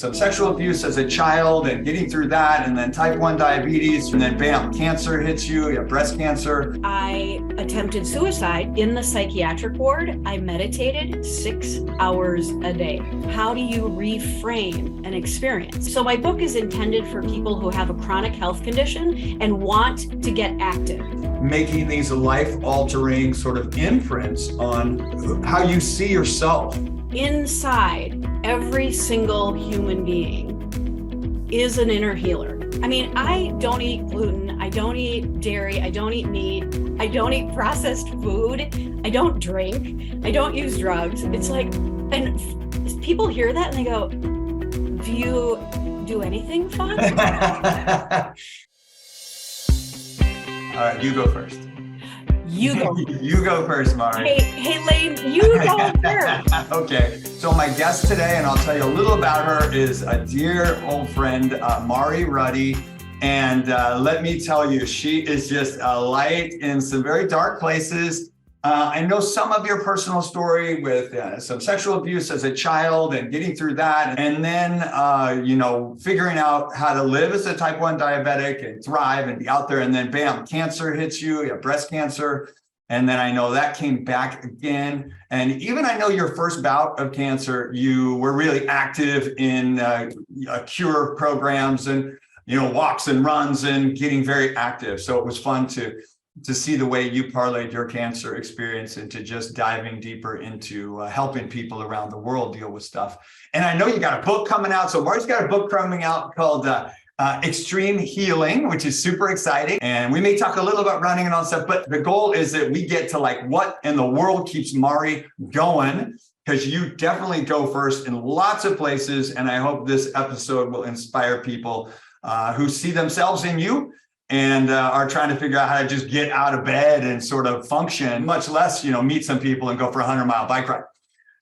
some sexual abuse as a child and getting through that, and then type 1 diabetes, and then bam, cancer hits you, you have breast cancer. I attempted suicide in the psychiatric ward. I meditated 6 hours a day. How do you reframe an experience? So my book is intended for people who have a chronic health condition and want to get active. Making these life-altering sort of imprints on how you see yourself. Inside every single human being is an inner healer. I mean, I don't eat gluten, I don't eat dairy, I don't eat meat, I don't eat processed food, I don't drink, I don't use drugs. It's like, and people hear that and they go, do you do anything fun? All right, you go first. You go. You go first, Mari. Hey, Lain, you go first. Okay, so my guest today, and I'll tell you a little about her, is a dear old friend, Mari Ruddy. And let me tell you, she is just a light in some very dark places. I know some of your personal story with some sexual abuse as a child and getting through that. And then, figuring out how to live as a type 1 diabetic and thrive and be out there. And then bam, cancer hits you, you have breast cancer. And then I know that came back again. And even I know your first bout of cancer, you were really active in cure programs and, walks and runs and getting very active. So it was fun to see the way you parlayed your cancer experience into just diving deeper into helping people around the world deal with stuff. And I know you got a book coming out. So Mari's got a book coming out called Extreme Healing, which is super exciting. And we may talk a little about running and all that stuff, but the goal is that we get to like what in the world keeps Mari going, because you definitely go first in lots of places. And I hope this episode will inspire people who see themselves in you and are trying to figure out how to just get out of bed and sort of function, much less, meet some people and go for a 100-mile bike ride.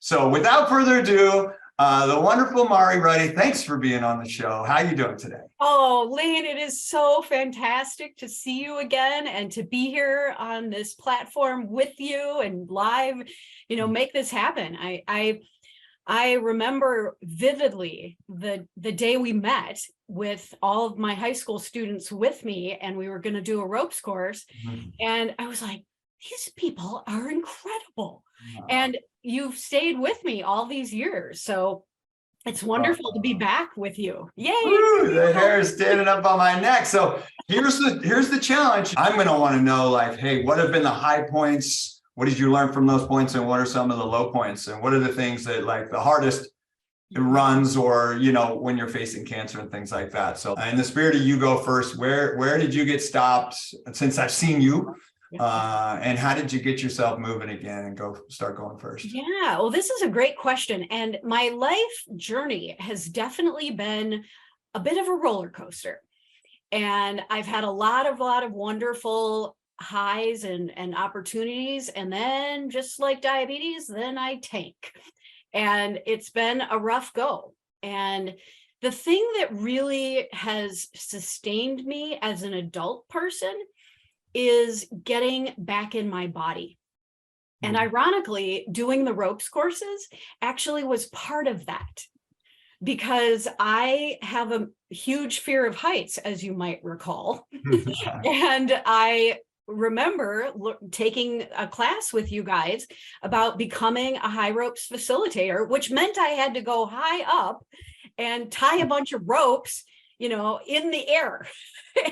So without further ado, the wonderful Mari Ruddy, thanks for being on the show. How are you doing today? Oh, Lain, it is so fantastic to see you again and to be here on this platform with you and live, make this happen. I remember vividly the day we met with all of my high school students with me, and we were going to do a ropes course. Mm-hmm. And I was like, these people are incredible. Wow. And you've stayed with me all these years. So it's wonderful to be back with you. Yay. Ooh, the hair is standing up on my neck. So here's the challenge. I'm going to want to know, like, hey, what have been the high points? What did you learn from those points, and what are some of the low points? And what are the things that like the hardest runs, or, when you're facing cancer and things like that? So in the spirit of you go first, where did you get stopped since I've seen you? And how did you get yourself moving again and start going first? Yeah, well, this is a great question. And my life journey has definitely been a bit of a roller coaster. And I've had a lot of wonderful highs and opportunities, and then just like diabetes, then I tank, and it's been a rough go. And the thing that really has sustained me as an adult person is getting back in my body. And ironically, doing the ropes courses actually was part of that, because I have a huge fear of heights, as you might recall. And I remember taking a class with you guys about becoming a high ropes facilitator, which meant I had to go high up and tie a bunch of ropes, in the air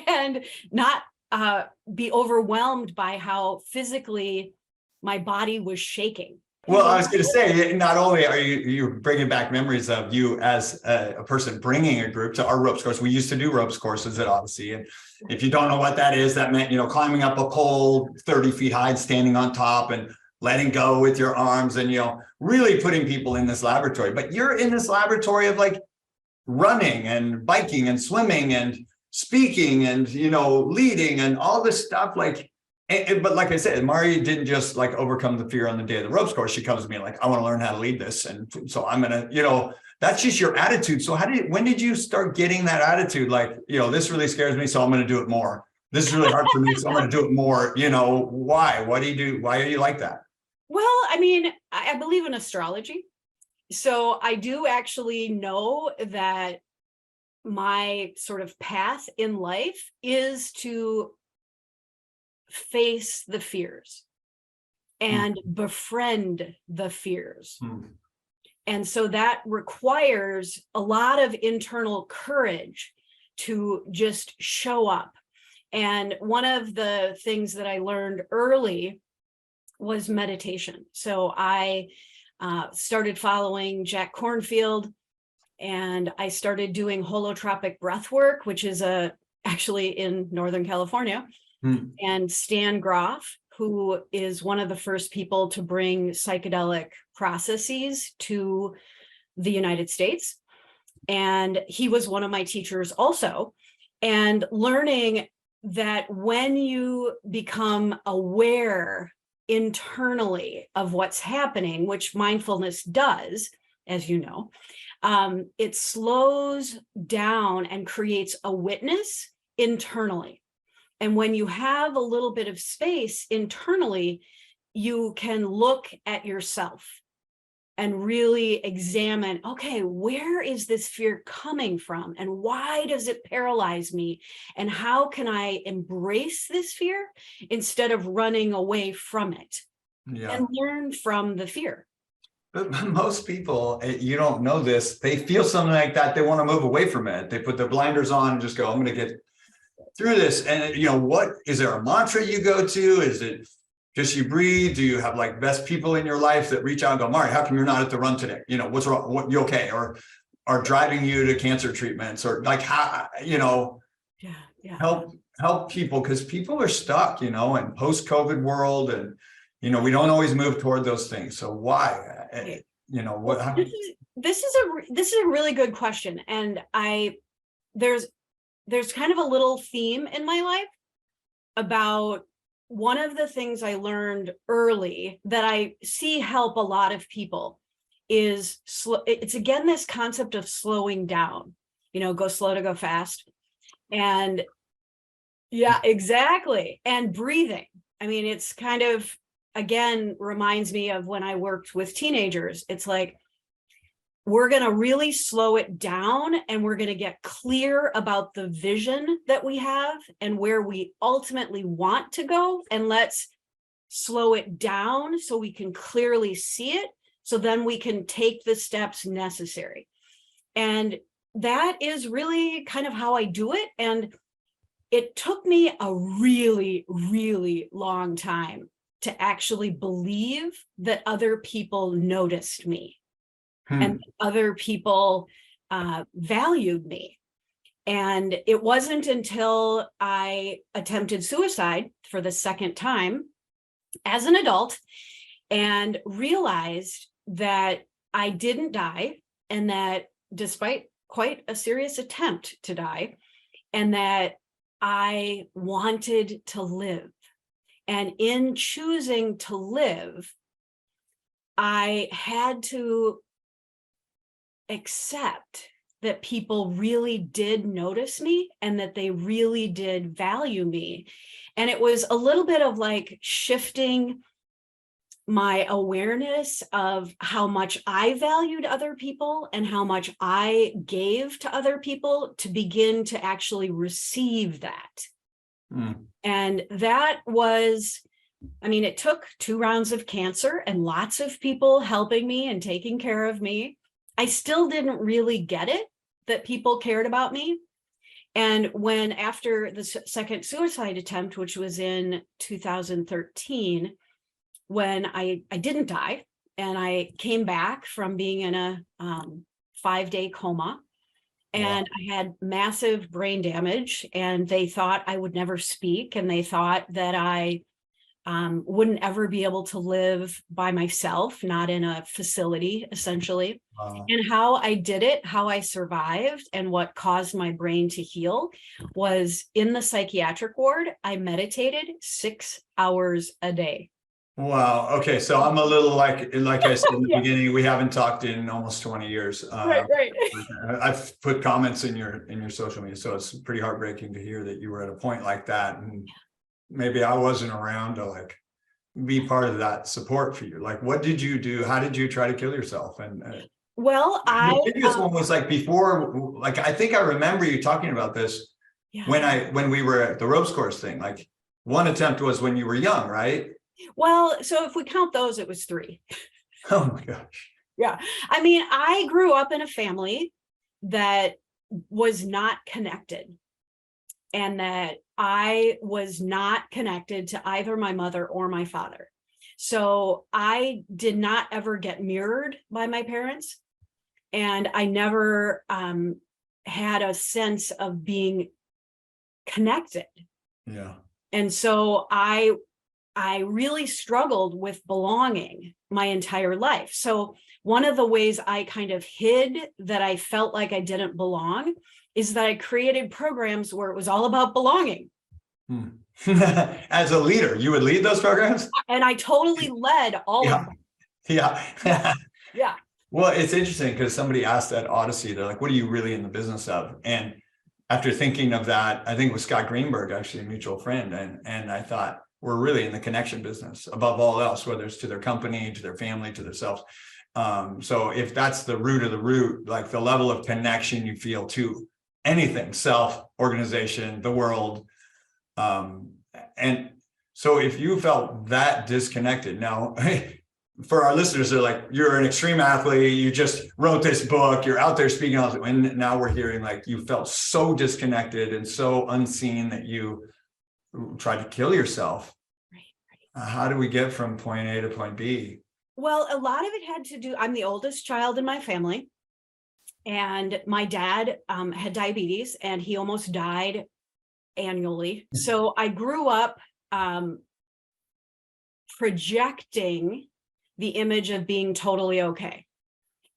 and not be overwhelmed by how physically my body was shaking. Well, I was going to say, not only are you're bringing back memories of you as a person bringing a group to our ropes course. We used to do ropes courses at Odyssey. And if you don't know what that is, that meant, climbing up a pole 30 feet high and standing on top and letting go with your arms and, really putting people in this laboratory. But you're in this laboratory of like running and biking and swimming and speaking and, leading and all this stuff. But like I said, Mari didn't just like overcome the fear on the day of the ropes course. She comes to me like, I want to learn how to lead this. And so I'm going to, that's just your attitude. So when did you start getting that attitude? Like, this really scares me, so I'm going to do it more. This is really hard for me, so I'm going to do it more. Why? What do you do? Why are you like that? Well, I mean, I believe in astrology. So I do actually know that my sort of path in life is to face the fears and befriend the fears. And so that requires a lot of internal courage to just show up. And one of the things that I learned early was meditation. So I started following Jack Kornfield, and I started doing holotropic breath work, which is actually in Northern California. And Stan Groff, who is one of the first people to bring psychedelic processes to the United States. And he was one of my teachers also. And learning that when you become aware internally of what's happening, which mindfulness does, as you know, it slows down and creates a witness internally. And when you have a little bit of space internally, you can look at yourself and really examine, okay, where is this fear coming from? And why does it paralyze me? And how can I embrace this fear instead of running away from it? And learn from the fear? But most people, you don't know this, they feel something like that, they want to move away from it. They put their blinders on and just go, I'm going to get through this. And what is there a mantra you go to? Is it just you breathe? Do you have like best people in your life that reach out and go, Mari, how come you're not at the run today? What's wrong? What, you okay? Or are driving you to cancer treatments, or like how, help people, because people are stuck, in post-COVID world, and we don't always move toward those things. So why? What happened? This is a really good question. And there's kind of a little theme in my life about one of the things I learned early that I see help a lot of people is it's again this concept of slowing down, go slow to go fast. And yeah, exactly. And breathing. I mean, it's kind of, again, reminds me of when I worked with teenagers. It's like, we're going to really slow it down, and we're going to get clear about the vision that we have and where we ultimately want to go. And let's slow it down so we can clearly see it. So then we can take the steps necessary. And that is really kind of how I do it. And it took me a really, really long time to actually believe that other people noticed me. And other people valued me. And it wasn't until I attempted suicide for the second time as an adult and realized that I didn't die, and that despite quite a serious attempt to die, and that I wanted to live. And in choosing to live, I had to accept that people really did notice me and that they really did value me. And it was a little bit of like shifting my awareness of how much I valued other people and how much I gave to other people to begin to actually receive that. And that was, it took 2 rounds of cancer and lots of people helping me and taking care of me. I still didn't really get it, that people cared about me. And when after the second suicide attempt, which was in 2013, when I didn't die, and I came back from being in a 5-day coma, and I had massive brain damage, and they thought I would never speak, and they thought that I wouldn't ever be able to live by myself, not in a facility, essentially. And how I did it, how I survived, and what caused my brain to heal was in the psychiatric ward. I meditated 6 hours a day. Wow. Okay. So I'm a little like I said in the beginning, we haven't talked in almost 20 years. Right. I've put comments in your social media, so it's pretty heartbreaking to hear that you were at a point like that. And maybe I wasn't around to like be part of that support for you. Like, what did you do? How did you try to kill yourself? And Well, The previous one was like before, like, I think I remember you talking about this yeah. when we were at the ropes course thing, like one attempt was when you were young, right? Well, so if we count those, it was 3. Oh my gosh. Yeah. I mean, I grew up in a family that was not connected, and that I was not connected to either my mother or my father. So I did not ever get mirrored by my parents. And I never had a sense of being connected. Yeah. And so I really struggled with belonging my entire life. So one of the ways I kind of hid that I felt like I didn't belong is that I created programs where it was all about belonging. As a leader, you would lead those programs? And I totally led all of them. Yeah. Yeah. Well, it's interesting because somebody asked at Odyssey, they're like, what are you really in the business of? And after thinking of that, I think it was Scott Greenberg, actually a mutual friend. And I thought, we're really in the connection business above all else, whether it's to their company, to their family, to themselves. So if that's the root of the root, like the level of connection you feel to anything, self, organization, the world. And so if you felt that disconnected, now, for our listeners, they're like, you're an extreme athlete, you just wrote this book, you're out there speaking, and now we're hearing like you felt so disconnected and so unseen that you tried to kill yourself. Right. How do we get from point A to point B? Well, a lot of it had to do, I'm the oldest child in my family, and my dad had diabetes, and he almost died annually. So I grew up projecting the image of being totally okay.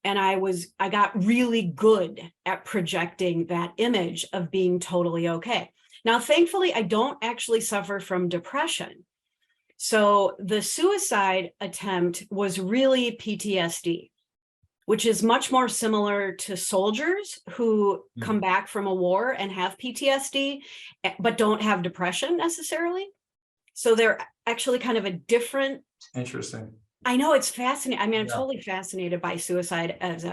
And I got really good at projecting that image of being totally okay. Now, thankfully, I don't actually suffer from depression. So the suicide attempt was really PTSD, which is much more similar to soldiers who come back from a war and have PTSD, but don't have depression necessarily. So they're actually kind of a different. Interesting. I know, it's fascinating. I mean, I'm totally fascinated by suicide as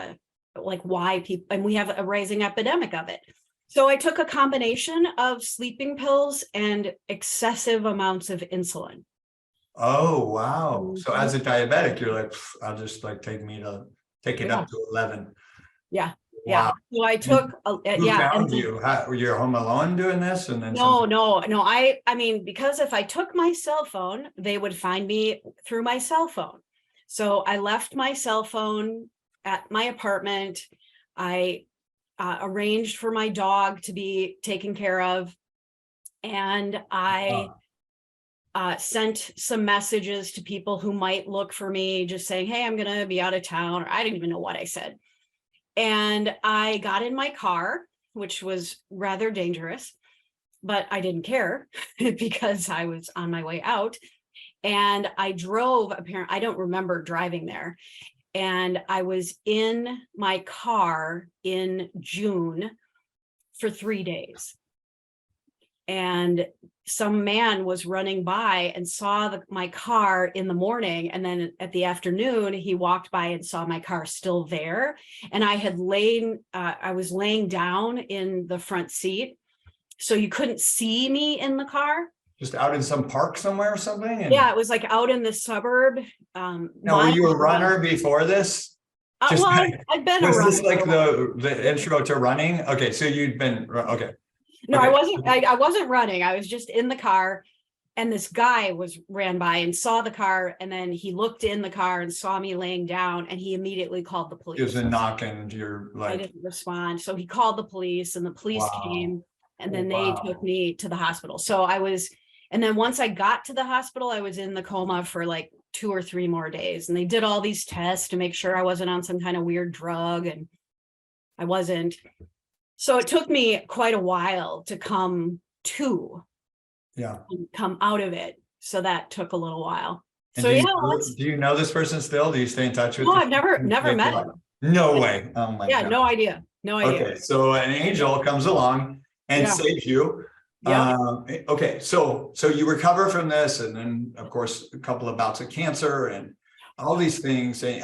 why people, and we have a rising epidemic of it. So I took a combination of sleeping pills and excessive amounts of insulin. Oh, wow. So as a diabetic, you're like, I'll just like take it up to 11. Yeah. Wow. Yeah. So I took, Who found you? You're home alone doing this? And then no. I mean, because if I took my cell phone, they would find me through my cell phone. So I left my cell phone at my apartment. I arranged for my dog to be taken care of. And I sent some messages to people who might look for me, just saying, hey, I'm going to be out of town. Or I didn't even know what I said. And I got in my car, which was rather dangerous, but I didn't care because I was on my way out. And I drove, apparently, I don't remember driving there. And I was in my car in June for 3 days. And some man was running by and saw my car in the morning. And then at the afternoon, he walked by and saw my car still there. And I was laying down in the front seat. So you couldn't see me in the car. Just out in some park somewhere or something? Yeah, it was like out in the suburb. Now, were you a runner before this? I've been a runner. Was this like the intro to running? Okay, so you'd been, okay. No, okay. I wasn't running. I was just in the car, and this guy ran by and saw the car, and then he looked in the car and saw me laying down, and he immediately called the police. It was a knock, and you're like, I didn't respond. So he called the police, and the police came, and then they took me to the hospital. So and then once I got to the hospital, I was in the coma for like 2 or 3 more days. And they did all these tests to make sure I wasn't on some kind of weird drug, and I wasn't. So it took me quite a while to come out of it. So that took a little while. And do you know this person still? Do you stay in touch with? No, I've never met him. No way. Oh my God. No idea. Okay, so an angel comes along and saves you. Yeah. Okay, so you recover from this, and then of course a couple of bouts of cancer and all these things. And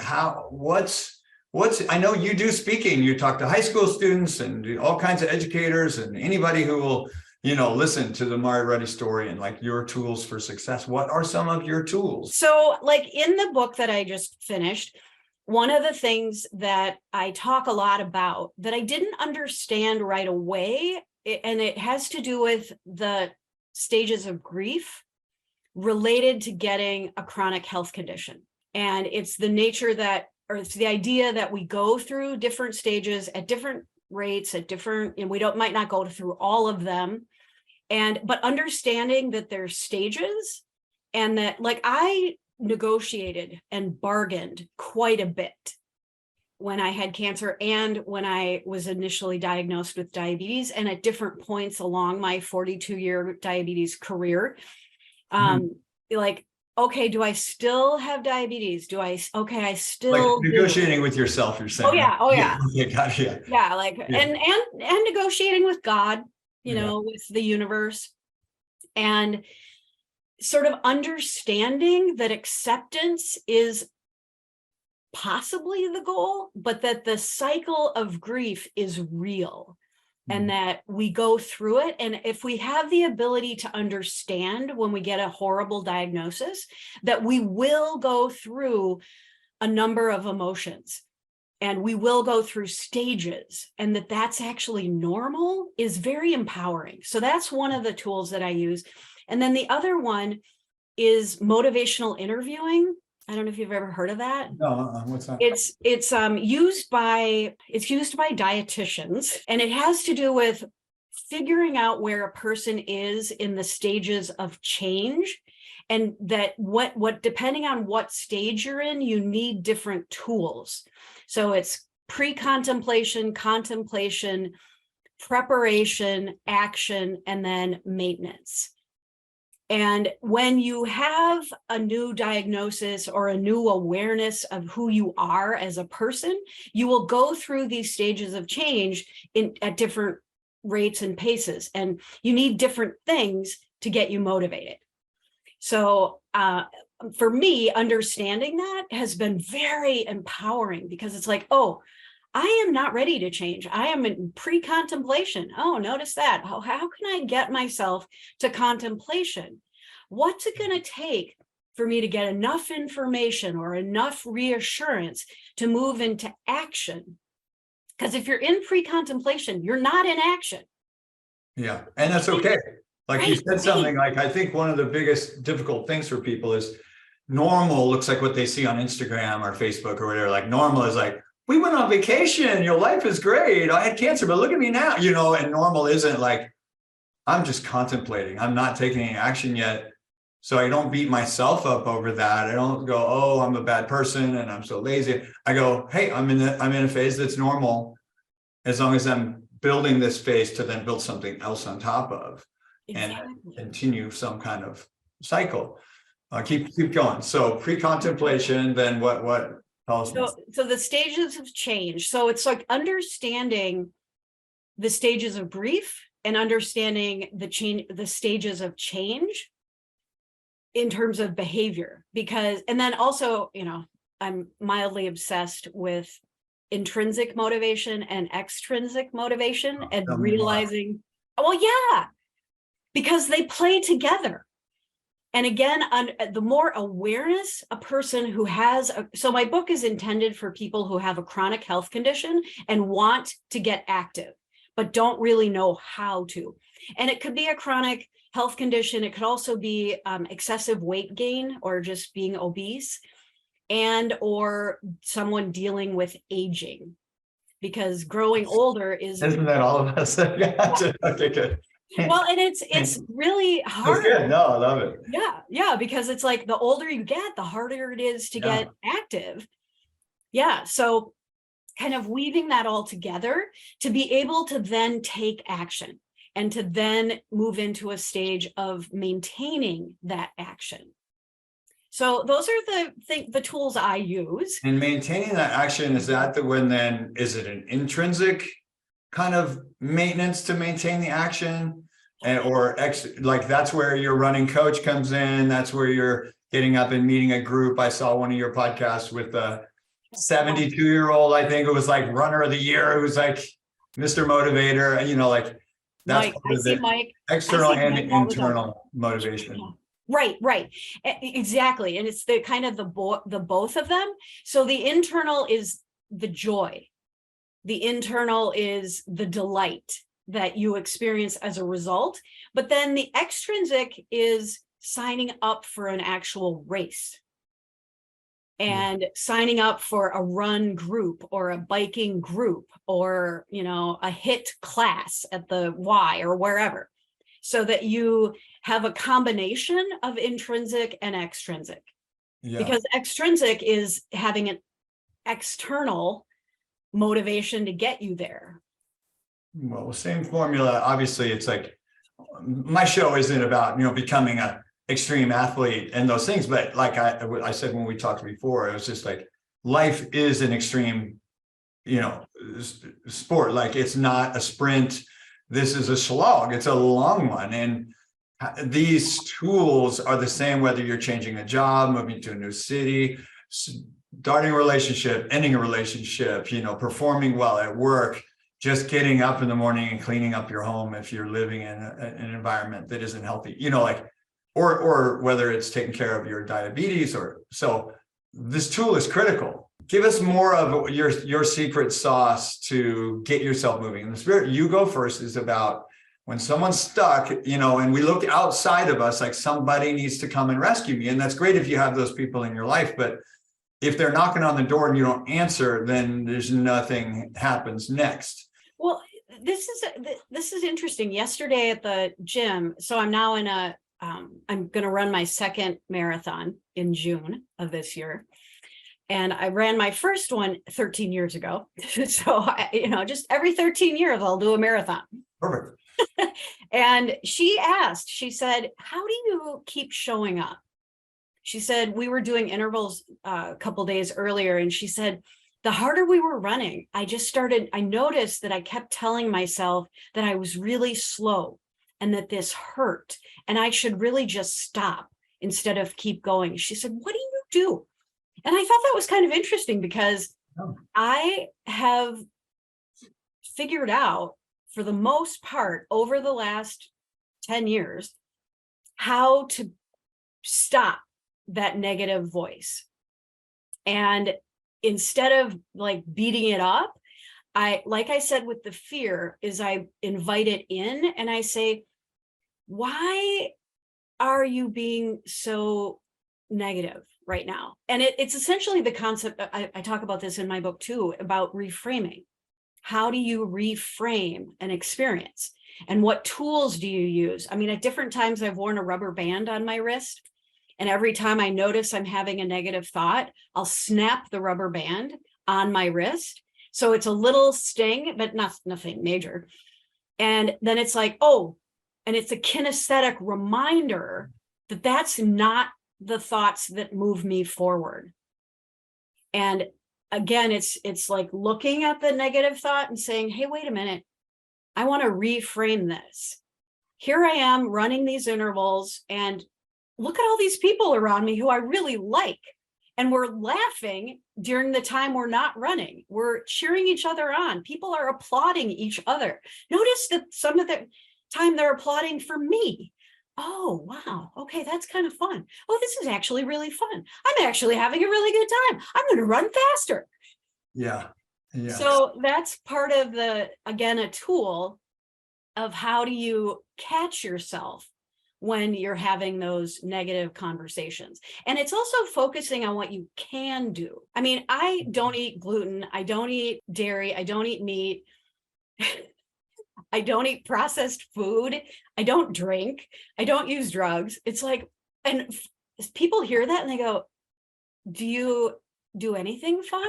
I know you do speaking, you talk to high school students and all kinds of educators and anybody who will, listen to the Mari Ruddy story and like your tools for success. What are some of your tools? So like in the book that I just finished, one of the things that I talk a lot about that I didn't understand right away, and it has to do with the stages of grief related to getting a chronic health condition. And it's the nature that, or it's the idea that we go through different stages at different rates, and we might not go through all of them. But understanding that there's stages, and that like I negotiated and bargained quite a bit when I had cancer and when I was initially diagnosed with diabetes, and at different points along my 42-year diabetes career. Like, okay, do I still have diabetes? I still like negotiating with yourself, you're saying? Oh yeah. Yeah. Like, and negotiating with God, with the universe, and sort of understanding that acceptance is possibly the goal, but that the cycle of grief is real. And that we go through it. And if we have the ability to understand when we get a horrible diagnosis, that we will go through a number of emotions and we will go through stages, and that's actually normal, is very empowering. So that's one of the tools that I use. And then the other one is motivational interviewing. I don't know if you've ever heard of that. No, what's that? It's used by dietitians, and it has to do with figuring out where a person is in the stages of change, and that what depending on what stage you're in, you need different tools. So it's pre-contemplation, contemplation, preparation, action, and then maintenance. And when you have a new diagnosis or a new awareness of who you are as a person, you will go through these stages of change at different rates and paces, and you need different things to get you motivated. So for me, understanding that has been very empowering, because it's like, oh, I am not ready to change. I am in pre-contemplation. Oh, notice that. How can I get myself to contemplation? What's it going to take for me to get enough information or enough reassurance to move into action? Because if you're in pre-contemplation, you're not in action. Yeah, and that's okay. Like you said something like, I think one of the biggest difficult things for people is normal looks like what they see on Instagram or Facebook or whatever. Like normal is like, we went on vacation, your life is great, I had cancer, but look at me now, and normal isn't like, I'm just contemplating, I'm not taking any action yet. So I don't beat myself up over that. I don't go, oh, I'm a bad person and I'm so lazy. I go, hey, I'm in a phase that's normal, as long as I'm building this phase to then build something else on top of. Exactly. And continue some kind of cycle. Keep going. So pre-contemplation, then what So the stages of change. So it's like understanding the stages of grief and understanding the stages of change in terms of behavior, and then also, I'm mildly obsessed with intrinsic motivation and extrinsic motivation, and realizing, because they play together. And again, the more awareness a person who has, so my book is intended for people who have a chronic health condition and want to get active, but don't really know how to. And it could be a chronic health condition. It could also be excessive weight gain or just being obese, or someone dealing with aging, because growing older isn't that all of us? Okay, good. Well, and it's really hard. That's good. No, I love it. Yeah, because it's like the older you get, the harder it is to get active. Yeah, so kind of weaving that all together to be able to then take action and to then move into a stage of maintaining that action. So those are the tools I use. And maintaining that action, is it an intrinsic kind of maintenance to maintain the action, like that's where your running coach comes in, that's where you're getting up and meeting a group? I saw one of your podcasts with 72-year-old, I think it was like runner of the year. It was like Mr. Motivator, like that's Mike, part I of see the Mike. external and Mike all the time. internal motivation. Right, right. Exactly. And it's the kind of the both of them. So the internal is the joy. The internal is the delight that you experience as a result. But then the extrinsic is signing up for an actual race and signing up for a run group or a biking group or, a HIIT class at the Y or wherever, so that you have a combination of intrinsic and extrinsic. Yeah. Because extrinsic is having an external motivation to get you there. Well, same formula. Obviously, it's like my show isn't about, becoming a extreme athlete and those things. But like I said when we talked before, it was just like life is an extreme, sport. Like it's not a sprint. This is a slog. It's a long one. And these tools are the same whether you're changing a job, moving to a new city, starting a relationship, ending a relationship, performing well at work, just getting up in the morning and cleaning up your home if you're living in an environment that isn't healthy, or whether it's taking care of your diabetes so this tool is critical. Give us more of your secret sauce to get yourself moving. And the spirit you go first is about when someone's stuck, and we look outside of us, like somebody needs to come and rescue me. And that's great if you have those people in your life, but if they're knocking on the door and you don't answer, then there's nothing happens next. Well, this is interesting. Yesterday at the gym, so I'm now in I'm going to run my second marathon in June of this year. And I ran my first one 13 years ago. So, just every 13 years, I'll do a marathon. Perfect. And she said, how do you keep showing up? She said, we were doing intervals a couple days earlier. And she said, the harder we were running, I noticed that I kept telling myself that I was really slow and that this hurt and I should really just stop instead of keep going. She said, what do you do? And I thought that was kind of interesting because I have figured out for the most part over the last 10 years how to stop that negative voice. And instead of like beating it up, like I said with the fear, is I invite it in and I say, why are you being so negative right now? And it's essentially the concept, I talk about this in my book too, about reframing. How do you reframe an experience? And what tools do you use? I mean, at different times I've worn a rubber band on my wrist. And every time I notice I'm having a negative thought, I'll snap the rubber band on my wrist. So it's a little sting, but nothing major. And then it's like, and it's a kinesthetic reminder that that's not the thoughts that move me forward. And again, it's like looking at the negative thought and saying, hey, wait a minute, I want to reframe this. Here I am running these intervals and look at all these people around me who I really like. And we're laughing during the time we're not running. We're cheering each other on. People are applauding each other. Notice that some of the time they're applauding for me. Oh, wow. Okay, that's kind of fun. Oh, this is actually really fun. I'm actually having a really good time. I'm going to run faster. Yeah. Yeah. So that's part of again, a tool of how do you catch yourself when you're having those negative conversations. And it's also focusing on what you can do. I mean, I don't eat gluten. I don't eat dairy. I don't eat meat. I don't eat processed food. I don't drink. I don't use drugs. It's like, and people hear that and they go, do you do anything fun?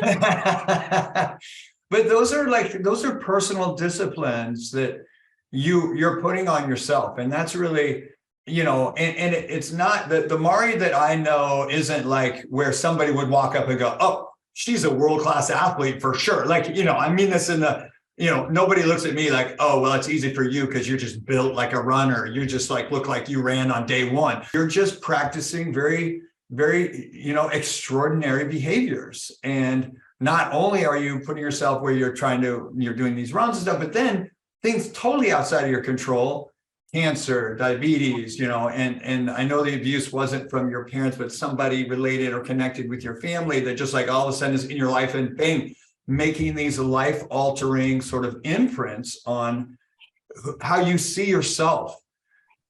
But those are personal disciplines that you're putting on yourself. And that's really, and it's not the Mari that I know isn't like where somebody would walk up and go, oh, she's a world-class athlete for sure. Like, I mean this in the, nobody looks at me like, oh, well, it's easy for you because you're just built like a runner. You just like look like you ran on day one. You're just practicing very, very, extraordinary behaviors. And not only are you putting yourself where you're doing these runs and stuff, but then things totally outside of your control, cancer, diabetes, and I know the abuse wasn't from your parents, but somebody related or connected with your family that just like all of a sudden is in your life and bang, making these life altering sort of imprints on how you see yourself.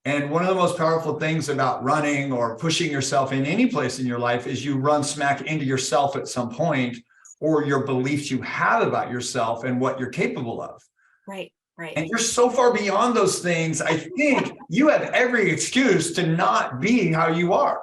And one of the most powerful things about running or pushing yourself in any place in your life is you run smack into yourself at some point, or your beliefs you have about yourself and what you're capable of. Right. Right. And you're so far beyond those things. I think you have every excuse to not be how you are.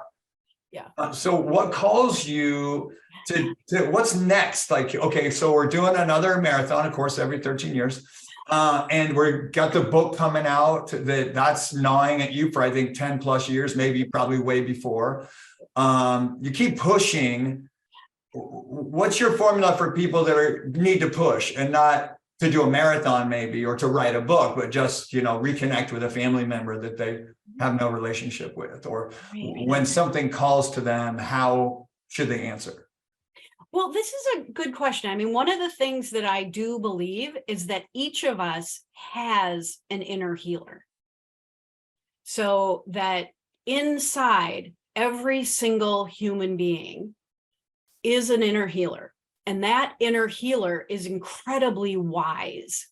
Yeah. So what calls you to what's next? Like, okay, so we're doing another marathon, of course, every 13 years. And we've got the book coming out that's gnawing at you for, I think, 10 plus years, maybe probably way before. You keep pushing. What's your formula for people that need to push and not to do a marathon maybe, or to write a book, but just, reconnect with a family member that they have no relationship with, or when something calls to them, how should they answer? Well, this is a good question. I mean, one of the things that I do believe is that each of us has an inner healer. So that inside every single human being is an inner healer. And that inner healer is incredibly wise.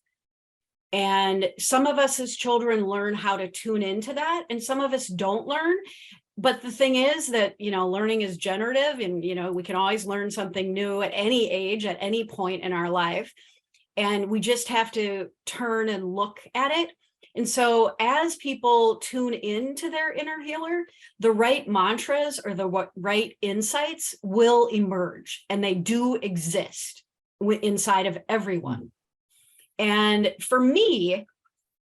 And some of us as children learn how to tune into that, and some of us don't learn. But the thing is that, learning is generative, and, we can always learn something new at any age, at any point in our life. And we just have to turn and look at it. And so as people tune into their inner healer, the right mantras or the right insights will emerge, and they do exist inside of everyone. And for me,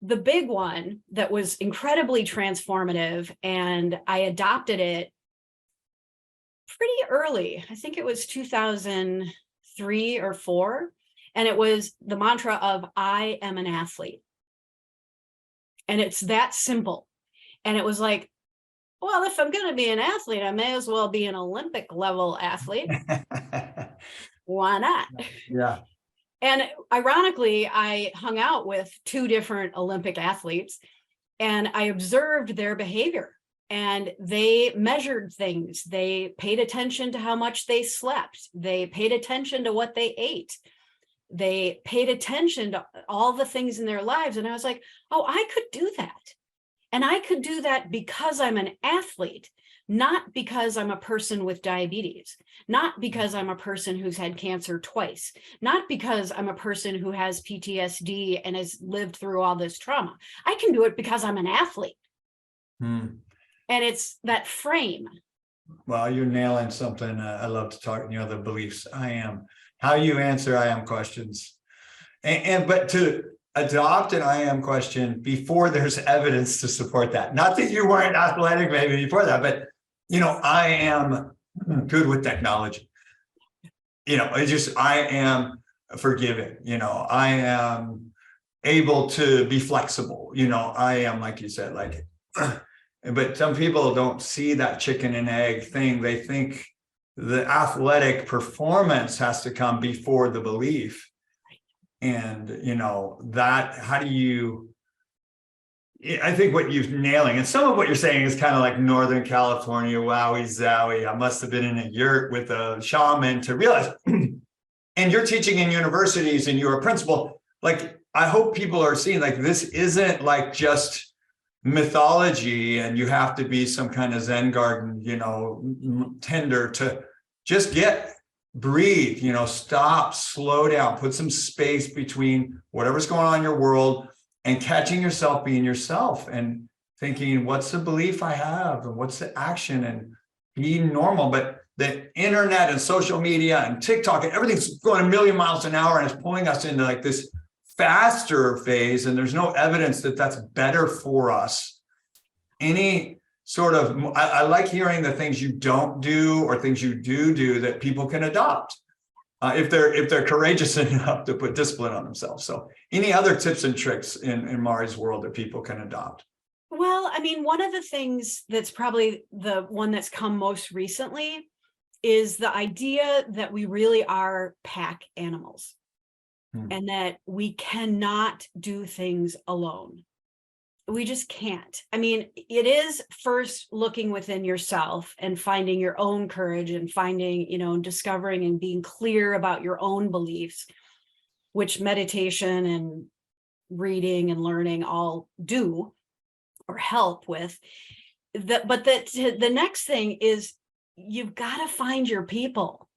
the big one that was incredibly transformative, and I adopted it pretty early, I think it was 2003 or 4, and it was the mantra of I am an athlete. And it's that simple. And it was like, well, if I'm going to be an athlete, I may as well be an Olympic level athlete. Why not? Yeah. And ironically, I hung out with 2 different Olympic athletes, and I observed their behavior, and they measured things. They paid attention to how much they slept. They paid attention to what they ate. They paid attention to all the things in their lives. And I was like, oh, I could do that. And I could do that because I'm an athlete, not because I'm a person with diabetes, not because I'm a person who's had cancer twice, not because I'm a person who has PTSD and has lived through all this trauma. I can do it because I'm an athlete. And it's that frame. Well, you're nailing something. I love to talk, the beliefs. How you answer I am questions. But to adopt an I am question before there's evidence to support that. Not that you weren't athletic maybe before that, but, I am good with technology. I am forgiving, I am able to be flexible, I am, like you said, but some people don't see that chicken and egg thing. They think the athletic performance has to come before the belief. And, I think what you're nailing, and some of what you're saying is kind of like Northern California, wowie zowie. I must have been in a yurt with a shaman to realize, and you're teaching in universities and you're a principal. I hope people are seeing this isn't just mythology and you have to be some kind of Zen garden, tender to just breathe, stop, slow down, put some space between whatever's going on in your world and catching yourself being yourself and thinking, what's the belief I have and what's the action, and being normal. But the internet and social media and TikTok and everything's going a million miles an hour and it's pulling us into this faster phase. And there's no evidence that that's better for us. Any sort of, I like hearing the things you don't do or things you do that people can adopt if they're courageous enough to put discipline on themselves. So any other tips and tricks in Mari's world that people can adopt? Well, I mean, one of the things that's probably the one that's come most recently is the idea that we really are pack animals and that we cannot do things alone. We just can't. I mean, it is first looking within yourself and finding your own courage and finding, discovering and being clear about your own beliefs, which meditation and reading and learning all do or help with. But the next thing is you've got to find your people,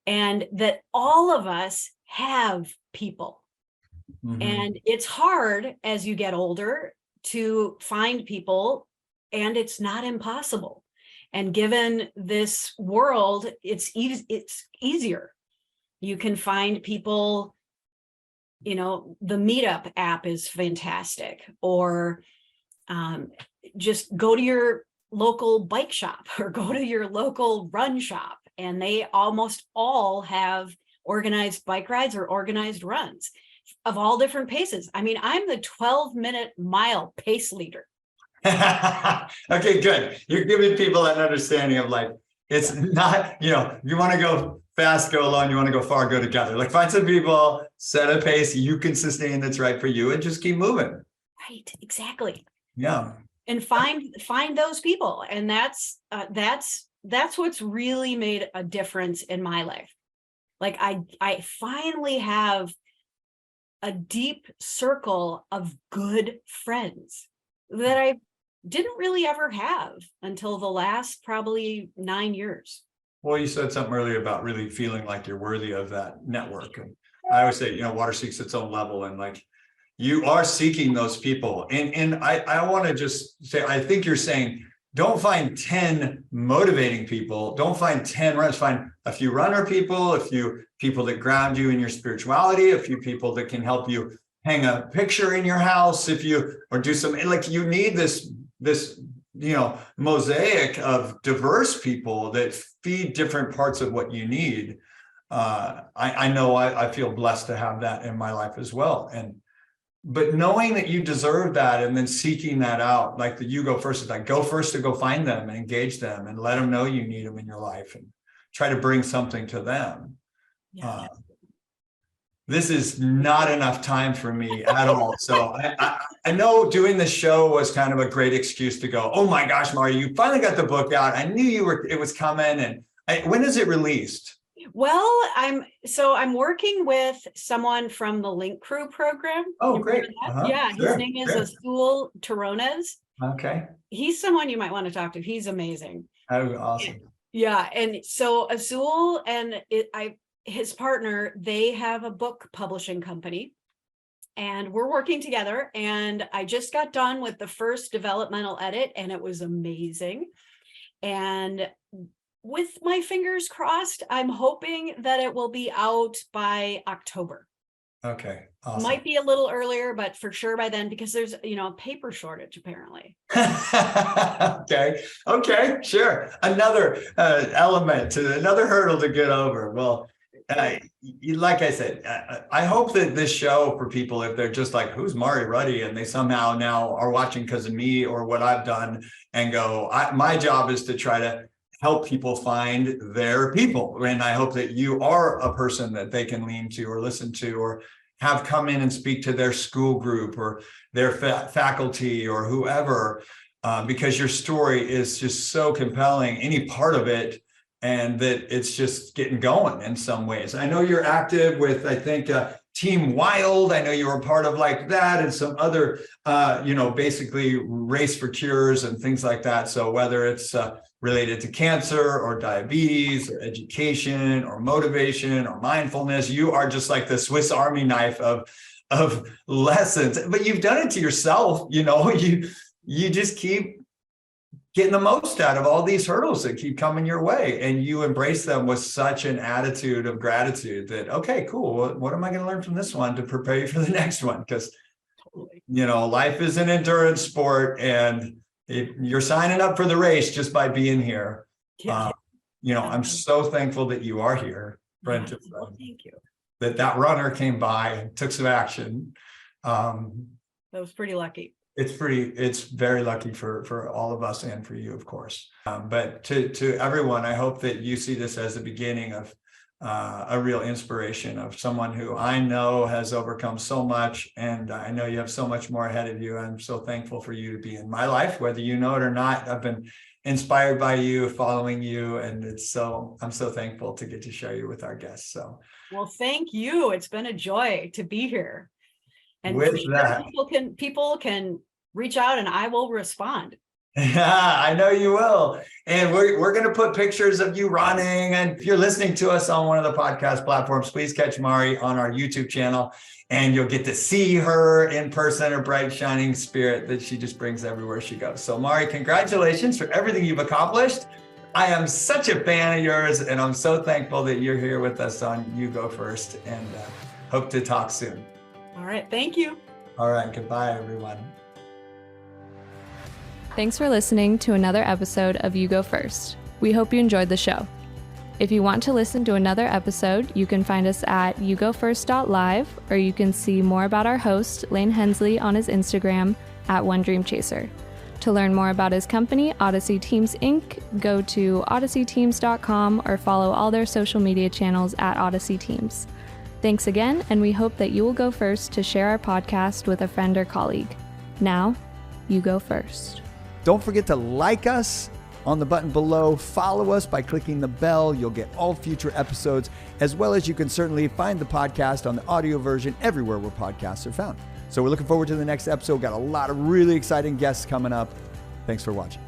and that all of us have people. And it's hard as you get older to find people, and it's not impossible. And given this world, it's easier. You can find people, the Meetup app is fantastic, or just go to your local bike shop or go to your local run shop, and they almost all have organized bike rides or organized runs of all different paces. I mean, I'm the 12-minute mile pace leader. Okay, good. You're giving people an understanding of like, it's not, if you want to go fast, go alone. You want to go far, go together. Like find some people, set a pace you can sustain that's right for you, and just keep moving. Right, exactly. Yeah. And find those people. And that's what's really made a difference in my life. Like I finally have a deep circle of good friends that I didn't really ever have until the last probably 9 years. Well, you said something earlier about really feeling like you're worthy of that network. And I always say, water seeks its own level, and like you are seeking those people. And I want to just say, I think you're saying, don't find 10 motivating people. Don't find 10 runners. Find a few runner people, a few people that ground you in your spirituality, a few people that can help you hang a picture in your house, or do some, like you need this mosaic of diverse people that feed different parts of what you need. I know I feel blessed to have that in my life as well. But knowing that you deserve that and then seeking that out, like the you go first, is like go first to go find them and engage them and let them know you need them in your life and try to bring something to them. Yeah. This is not enough time for me at all. So I know doing the show was kind of a great excuse to go, oh my gosh, Mari, you finally got the book out. I knew it was coming. And when is it released? Well, I'm working with someone from the Link Crew program. Oh, great. Yeah, sure, his name is Azul Terronez. Okay. He's someone you might want to talk to. He's amazing. Oh, awesome. Yeah, and so Azul and his partner, they have a book publishing company, and we're working together. And I just got done with the first developmental edit, and it was amazing. And with my fingers crossed, I'm hoping that it will be out by October. Okay, awesome. Might be a little earlier, but for sure by then, because there's a paper shortage apparently. Okay, sure. Another element, another hurdle to get over. Well, like I said, I hope that this show for people, if they're just like, who's Mari Ruddy, and they somehow now are watching because of me or what I've done, and go, my job is to try to help people find their people. And I hope that you are a person that they can lean to or listen to or have come in and speak to their school group or their faculty or whoever, because your story is just so compelling, any part of it, and that it's just getting going in some ways. I know you're active with, I think, Team Wild. I know you were part of like that and some other, basically Race for Cures and things like that. So whether it's related to cancer or diabetes or education or motivation or mindfulness, you are just like the Swiss Army knife of lessons. But you've done it to yourself. You just keep getting the most out of all these hurdles that keep coming your way, and you embrace them with such an attitude of gratitude that, okay, cool, what am I going to learn from this one to prepare you for the next one? Because life is an endurance sport, and you're signing up for the race just by being here. I'm so thankful that you are here, friend to friend. Thank you. That runner came by and took some action. That was pretty lucky. It's very lucky for all of us and for you, of course. But to everyone, I hope that you see this as the beginning of a real inspiration of someone who I know has overcome so much, and I know you have so much more ahead of you. I'm so thankful for you to be in my life, whether you know it or not. I've been inspired by you, following you, and I'm so thankful to get to share you with our guests. So, well, thank you. It's been a joy to be here. And with that, people can reach out and I will respond. Yeah, I know you will. And we're going to put pictures of you running. And if you're listening to us on one of the podcast platforms, please catch Mari on our YouTube channel, and you'll get to see her in person, her bright, shining spirit that she just brings everywhere she goes. So Mari, congratulations for everything you've accomplished. I am such a fan of yours, and I'm so thankful that you're here with us on You Go First, and hope to talk soon. All right. Thank you. All right. Goodbye, everyone. Thanks for listening to another episode of You Go First. We hope you enjoyed the show. If you want to listen to another episode, you can find us at yougofirst.live, or you can see more about our host, Lain Hensley, on his Instagram at OneDreamChaser. To learn more about his company, Odyssey Teams Inc., go to odysseyteams.com or follow all their social media channels at Odyssey Teams. Thanks again, and we hope that you will go first to share our podcast with a friend or colleague. Now, you go first. Don't forget to like us on the button below. Follow us by clicking the bell. You'll get all future episodes, as well as you can certainly find the podcast on the audio version everywhere where podcasts are found. So we're looking forward to the next episode. Got a lot of really exciting guests coming up. Thanks for watching.